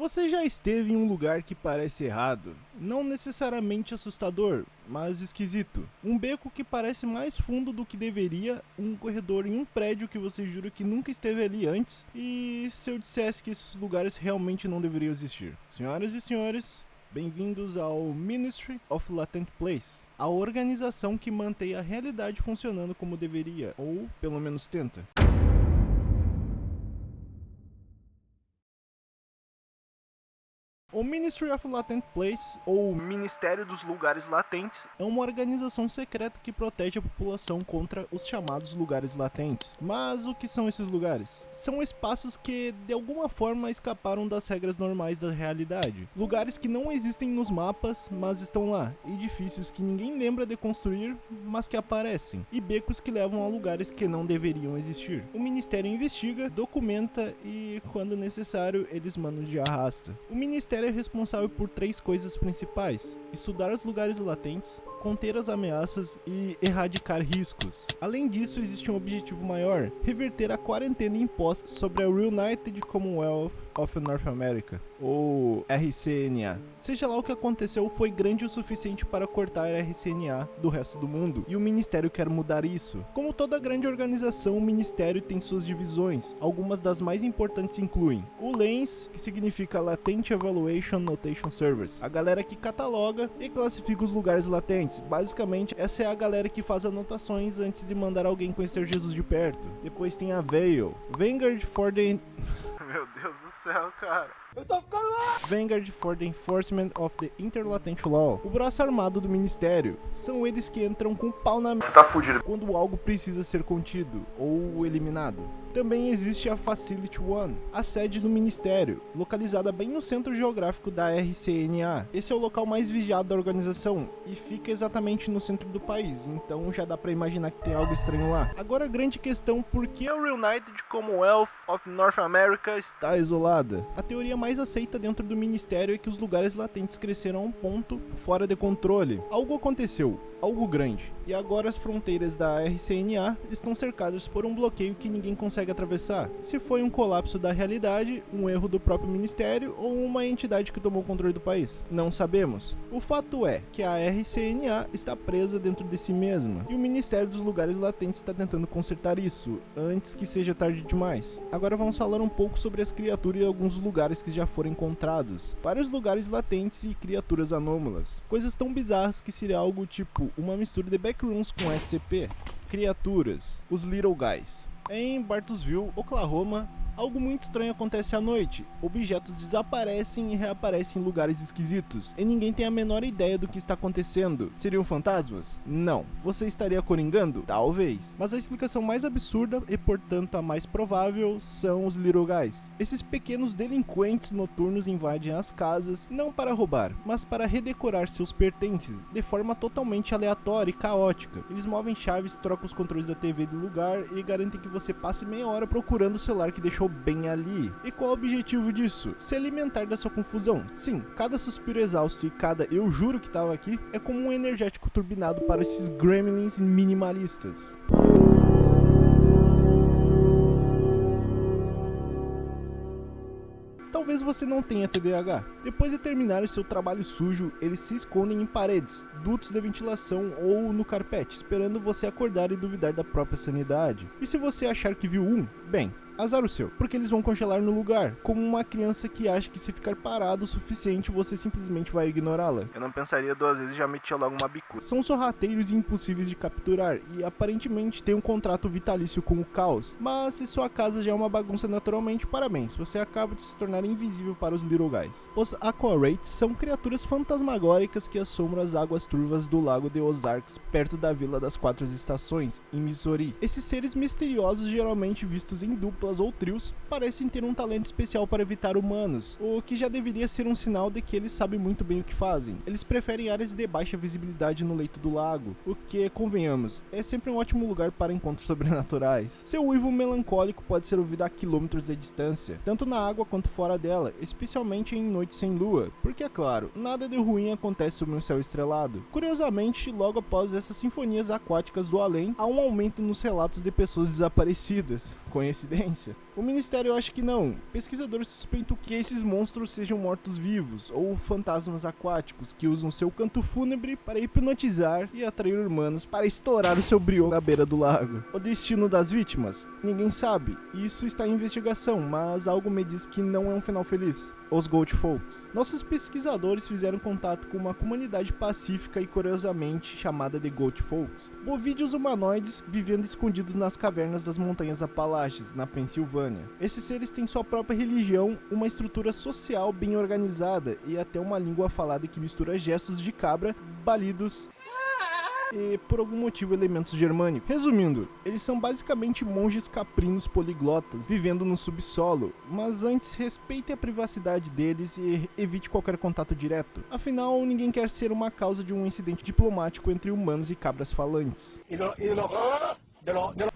Você já esteve em um lugar que parece errado? Não necessariamente assustador, mas esquisito. Um beco que parece mais fundo do que deveria, um corredor em um prédio que você jura que nunca esteve ali antes, e se eu dissesse que esses lugares realmente não deveriam existir? Senhoras e senhores, bem-vindos ao Ministry of Latent Place, a organização que mantém a realidade funcionando como deveria, ou pelo menos tenta. O Ministry of Latent Place, ou Ministério dos Lugares Latentes, é uma organização secreta que protege a população contra os chamados lugares latentes. Mas o que são esses lugares? São espaços que, de alguma forma, escaparam das regras normais da realidade. Lugares que não existem nos mapas, mas estão lá. Edifícios que ninguém lembra de construir, mas que aparecem. E becos que levam a lugares que não deveriam existir. O Ministério investiga, documenta e, quando necessário, eles mandam de arrasta. O Ministério é responsável por 3 coisas principais: estudar os lugares latentes, conter as ameaças e erradicar riscos. Além disso, existe um objetivo maior: reverter a quarentena imposta sobre a Reunited Commonwealth of North America, ou RCNA. Seja lá o que aconteceu, foi grande o suficiente para cortar a RCNA do resto do mundo, e o Ministério quer mudar isso. Como toda grande organização, o Ministério tem suas divisões. Algumas das mais importantes incluem o LANS, que significa Latent Evaluation Notation Service, a galera que cataloga e classifica os lugares latentes. Basicamente, essa é a galera que faz anotações antes de mandar alguém conhecer Jesus de perto. Depois tem a Veil, Vanguard for the... Meu Deus do céu, cara. Eu tô ficando lá! Vanguard for the Enforcement of the Interlatent Law, o braço armado do Ministério. São eles que entram com o pau na mesa quando algo precisa ser contido ou eliminado. Também existe a Facility One, a sede do Ministério, localizada bem no centro geográfico da RCNA. Esse é o local mais vigiado da organização e fica exatamente no centro do país, então já dá pra imaginar que tem algo estranho lá. Agora a grande questão: por que a Reunited Commonwealth of North America está isolada? A teoria mais aceita dentro do Ministério é que os lugares latentes cresceram a um ponto fora de controle. Algo aconteceu, algo grande, e agora as fronteiras da RCNA estão cercadas por um bloqueio que ninguém consegue atravessar. Se foi um colapso da realidade, um erro do próprio Ministério ou uma entidade que tomou o controle do país, não sabemos. O fato é que a RCNA está presa dentro de si mesma, e o Ministério dos Lugares Latentes está tentando consertar isso, antes que seja tarde demais. Agora vamos falar um pouco sobre as criaturas e alguns lugares que já foram encontrados. Vários lugares latentes e criaturas anômalas. Coisas tão bizarras que seria algo tipo uma mistura de Backrooms com SCP. Criaturas, os Little Guys. Em Bartlesville, Oklahoma, algo muito estranho acontece à noite. Objetos desaparecem e reaparecem em lugares esquisitos, e ninguém tem a menor ideia do que está acontecendo. Seriam fantasmas? Não. Você estaria coringando? Talvez. Mas a explicação mais absurda, e portanto a mais provável, são os Little Guys. Esses pequenos delinquentes noturnos invadem as casas, não para roubar, mas para redecorar seus pertences, de forma totalmente aleatória e caótica. Eles movem chaves, trocam os controles da TV do lugar e garantem que você passe meia hora procurando o celular que deixou bem ali. E qual é o objetivo disso? Se alimentar da sua confusão. Sim, cada suspiro exausto e cada "eu juro que tava aqui" é como um energético turbinado para esses gremlins minimalistas. Talvez você não tenha TDAH. Depois de terminar o seu trabalho sujo, eles se escondem em paredes, dutos de ventilação ou no carpete, esperando você acordar e duvidar da própria sanidade. E se você achar que viu um, bem, azar o seu, porque eles vão congelar no lugar, como uma criança que acha que se ficar parado o suficiente você simplesmente vai ignorá-la. Eu não pensaria 2 vezes e já metia logo uma bicuda. São sorrateiros e impossíveis de capturar e aparentemente têm um contrato vitalício com o caos, mas se sua casa já é uma bagunça naturalmente, parabéns, você acaba de se tornar invisível para os Little Guys. Os Aquarates são criaturas fantasmagóricas que assombram as águas turvas do lago de Ozarks, perto da Vila das 4 Estações, em Missouri. Esses seres misteriosos, geralmente vistos em duplas ou trios, parecem ter um talento especial para evitar humanos, o que já deveria ser um sinal de que eles sabem muito bem o que fazem. Eles preferem áreas de baixa visibilidade no leito do lago, o que, convenhamos, é sempre um ótimo lugar para encontros sobrenaturais. Seu uivo melancólico pode ser ouvido a quilômetros de distância, tanto na água quanto fora dela, especialmente em noites sem lua, porque é claro, nada de ruim acontece sob um céu estrelado. Curiosamente, logo após essas sinfonias aquáticas do além, há um aumento nos relatos de pessoas desaparecidas. Coincidência? O Ministério acha que não. Pesquisadores suspeitam que esses monstros sejam mortos-vivos ou fantasmas aquáticos que usam seu canto fúnebre para hipnotizar e atrair humanos para estourar o seu brioco na beira do lago. O destino das vítimas? Ninguém sabe. Isso está em investigação, mas algo me diz que não é um final feliz. Os Goat Folks. Nossos pesquisadores fizeram contato com uma comunidade pacífica e curiosamente chamada de Goat Folks. Bovídeos humanoides vivendo escondidos nas cavernas das montanhas Apalaches, na Pensilvânia. Esses seres têm sua própria religião, uma estrutura social bem organizada e até uma língua falada que mistura gestos de cabra, balidos e, por algum motivo, elementos germânicos. Resumindo, eles são basicamente monges caprinos poliglotas, vivendo no subsolo, mas antes respeite a privacidade deles e evite qualquer contato direto. Afinal, ninguém quer ser uma causa de um incidente diplomático entre humanos e cabras falantes.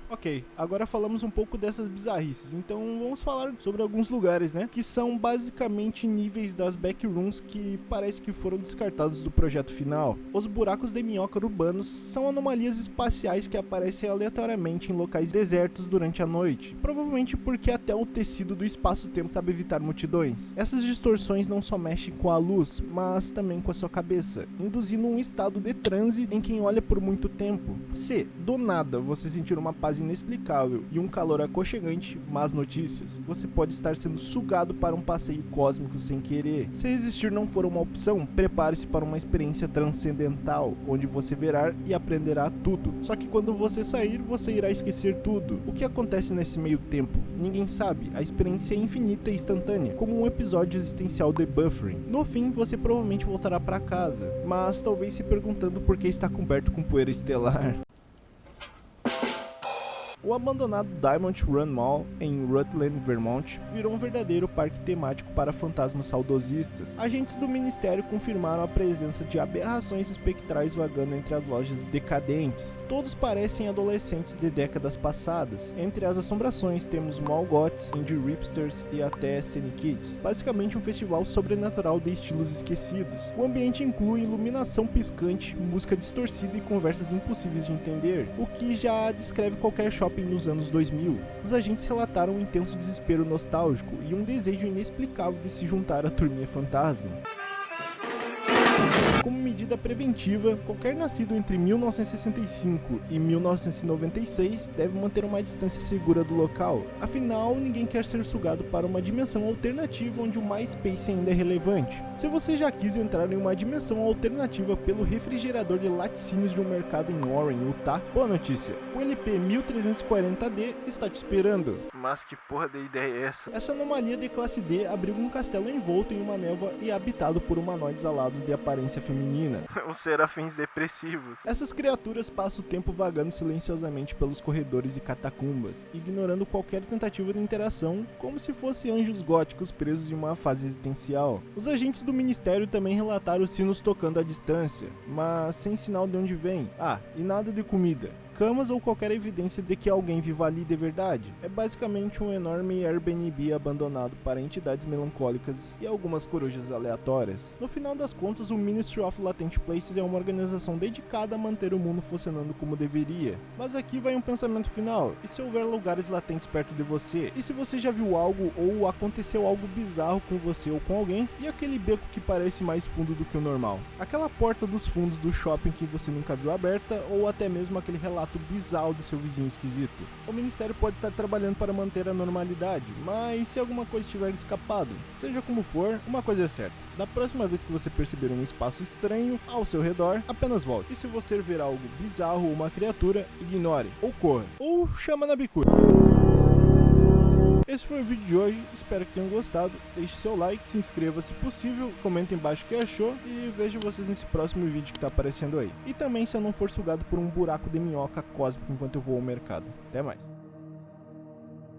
Ok, agora falamos um pouco dessas bizarrices, então vamos falar sobre alguns lugares, né? Que são basicamente níveis das backrooms que parece que foram descartados do projeto final. Os buracos de minhoca urbanos são anomalias espaciais que aparecem aleatoriamente em locais desertos durante a noite, provavelmente porque até o tecido do espaço-tempo sabe evitar multidões. Essas distorções não só mexem com a luz, mas também com a sua cabeça, induzindo um estado de transe em quem olha por muito tempo. Se, do nada, você sentir uma paz inexplicável e um calor aconchegante, más notícias, você pode estar sendo sugado para um passeio cósmico sem querer. Se resistir não for uma opção, prepare-se para uma experiência transcendental, onde você verá e aprenderá tudo. Só que quando você sair, você irá esquecer tudo. O que acontece nesse meio tempo? Ninguém sabe, a experiência é infinita e instantânea, como um episódio existencial de Buffering. No fim, você provavelmente voltará para casa, mas talvez se perguntando por que está coberto com poeira estelar. O abandonado Diamond Run Mall, em Rutland, Vermont, virou um verdadeiro parque temático para fantasmas saudosistas. Agentes do Ministério confirmaram a presença de aberrações espectrais vagando entre as lojas decadentes. Todos parecem adolescentes de décadas passadas. Entre as assombrações temos Mall Goths, Indie Hipsters e até Scene Kids. Basicamente um festival sobrenatural de estilos esquecidos. O ambiente inclui iluminação piscante, música distorcida e conversas impossíveis de entender, o que já descreve qualquer shopping nos anos 2000. Os agentes relataram um intenso desespero nostálgico e um desejo inexplicável de se juntar à turminha fantasma. Como medida preventiva, qualquer nascido entre 1965 e 1996 deve manter uma distância segura do local. Afinal, ninguém quer ser sugado para uma dimensão alternativa onde o MySpace ainda é relevante. Se você já quis entrar em uma dimensão alternativa pelo refrigerador de laticínios de um mercado em Warren, Utah, boa notícia, o LP 1340D está te esperando. Mas que porra de ideia é essa? Essa anomalia de classe D abriga um castelo envolto em uma névoa e habitado por humanoides alados de aparência feminina. Os serafins depressivos. Essas criaturas passam o tempo vagando silenciosamente pelos corredores e catacumbas, ignorando qualquer tentativa de interação, como se fossem anjos góticos presos em uma fase existencial. Os agentes do Ministério também relataram os sinos tocando à distância, mas sem sinal de onde vem. E nada de comida, camas ou qualquer evidência de que alguém viva ali de verdade. É basicamente um enorme Airbnb abandonado para entidades melancólicas e algumas corujas aleatórias. No final das contas, o Ministry of Latent Places é uma organização dedicada a manter o mundo funcionando como deveria. Mas aqui vai um pensamento final: e se houver lugares latentes perto de você? E se você já viu algo ou aconteceu algo bizarro com você ou com alguém? E aquele beco que parece mais fundo do que o normal? Aquela porta dos fundos do shopping que você nunca viu aberta? Ou até mesmo aquele relato bizarro do seu vizinho esquisito? O Ministério pode estar trabalhando para manter a normalidade, mas se alguma coisa tiver escapado, seja como for, uma coisa é certa: da próxima vez que você perceber um espaço estranho ao seu redor, apenas volte. E se você ver algo bizarro ou uma criatura, ignore, ou corra, ou chama na bicuda. Esse foi o vídeo de hoje, espero que tenham gostado. Deixe seu like, se inscreva se possível, comenta embaixo o que achou e vejo vocês nesse próximo vídeo que tá aparecendo aí. E também se eu não for sugado por um buraco de minhoca cósmico enquanto eu vou ao mercado. Até mais.